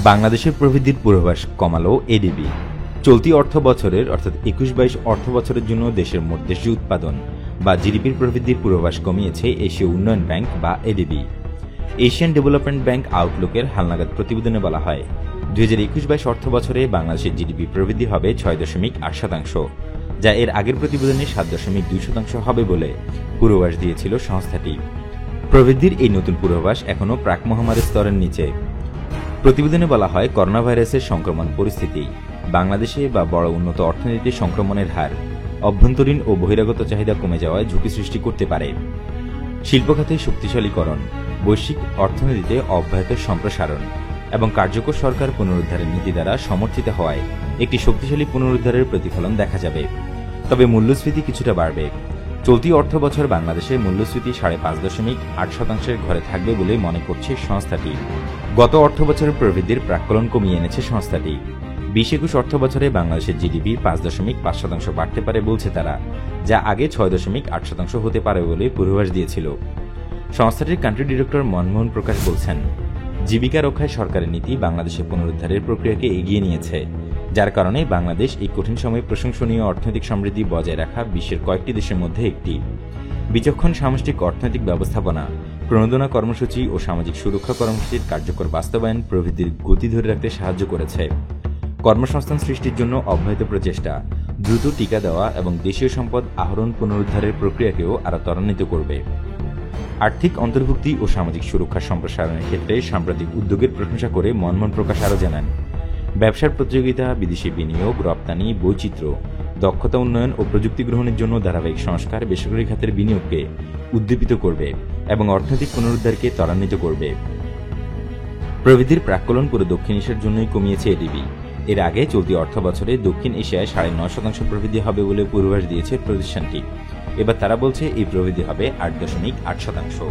বাংলাদেশের প্রবৃদ্ধির পূর্বাভাস কমালো এডিবি। চলতি অর্থ বছরের অর্থাৎ ২১-২২ অর্থ বছরের জন্য দেশের মোট দেশীয় উৎপাদন বা জিডিপির প্রবৃদ্ধির পূর্বাভাস কমিয়েছে এশীয় উন্নয়ন ব্যাংক বা এডিবি। এশিয়ান ডেভেলপমেন্ট ব্যাংক আউটলুকের হালনাগাদ প্রতিবেদনে বলা হয় ২০২১-২২ অর্থ বছরে বাংলাদেশের জিডিপি প্রবৃদ্ধি হবে ৬.৮%, যা এর আগের প্রতিবেদনে ৭.২% হবে বলে পূর্বাভাস দিয়েছিল সংস্থাটি। প্রবৃদ্ধির এই নতুন পূর্বাভাস এখনও প্রাক মহামারী স্তরের নিচে। প্রতিবেদনে বলা হয়, করোনা ভাইরাসের সংক্রমণ পরিস্থিতি, বাংলাদেশে বা বড় উন্নত অর্থনীতিতে সংক্রমণের হার, অভ্যন্তরীণ ও বহিরাগত চাহিদা কমে যাওয়ায় ঝুঁকি সৃষ্টি করতে পারে। শিল্প খাতে শক্তিশালীকরণ, বৈশ্বিক অর্থনীতিতে অব্যাহত সম্প্রসারণ এবং কার্যকর সরকার পুনরুদ্ধারের নীতি দ্বারা সমর্থিত হওয়ায় একটি শক্তিশালী পুনরুদ্ধারের প্রতিফলন দেখা যাবে। তবে মূল্যস্ফীতি কিছুটা বাড়বে। চলতি অর্থ বছর বাংলাদেশে মূল্যস্ফীতি ৫.৮% ঘরে থাকবে বলে মনে করছে সংস্থাটি। গত অর্থ বছরের প্রবৃদ্ধির প্রাক্কলন কমিয়ে এনেছে সংস্থাটি। ২০-২১ অর্থ বছরে বাংলাদেশের জিডিপি ৫.৫% বাড়তে পারে বলছে তারা, যা আগে ৬.৮% হতে পারে বলে পূর্বাভাস দিয়েছিল। সংস্থাটির কান্ট্রি ডিরেক্টর মনমোহন প্রকাশ বলছেন, জীবিকা রক্ষায় সরকারের নীতি বাংলাদেশের পুনরুদ্ধারের প্রক্রিয়াকে এগিয়ে নিয়েছে, যার কারণে বাংলাদেশ এই কঠিন সময়ে প্রশংসনীয় অর্থনৈতিক সমৃদ্ধি বজায় রাখা বিশ্বের কয়েকটি দেশের মধ্যে একটি। বিচক্ষণ সামষ্টিক অর্থনৈতিক ব্যবস্থাপনা, প্রণোদনা কর্মসূচি ও সামাজিক সুরক্ষা কর্মসূচির কার্যকর বাস্তবায়ন প্রবৃদ্ধির গতি ধরে রাখতে সাহায্য করেছে। কর্মসংস্থান সৃষ্টির জন্য অব্যাহত প্রচেষ্টা দ্রুত টিকা দেওয়া এবং দেশীয় সম্পদ আহরণ পুনরুদ্ধারের প্রক্রিয়াকেও আরও ত্বরান্বিত করবে। আর্থিক অন্তর্ভুক্তি ও সামাজিক সুরক্ষা সম্প্রসারণের ক্ষেত্রে সাম্প্রতিক উদ্যোগের প্রশংসা করে মনমোহন প্রকাশ আরও জানান, ব্যবসার প্রতিযোগিতা, বিদেশি বিনিয়োগ, রপ্তানি, বৈচিত্র্য, দক্ষতা উন্নয়ন ও প্রযুক্তি গ্রহণের জন্য ধারাবাহিক সংস্কার বেসরকারি খাতের বিনিয়োগকে উদ্দীপিত করবে এবং অর্থনৈতিক পুনরুদ্ধারকে ত্বরান্বিত করবে। প্রবৃদ্ধির প্রাক্কলন পুরো দক্ষিণ এশিয়ার জন্যই কমিয়েছে এডিবি। এর আগে চলতি অর্থ বছরে দক্ষিণ এশিয়ায় ৯.৫% প্রবৃদ্ধি হবে বলে পূর্বাভাস দিয়েছে প্রতিষ্ঠানটি। এবার তারা বলছে এই প্রবৃদ্ধি হবে ৮.৮%।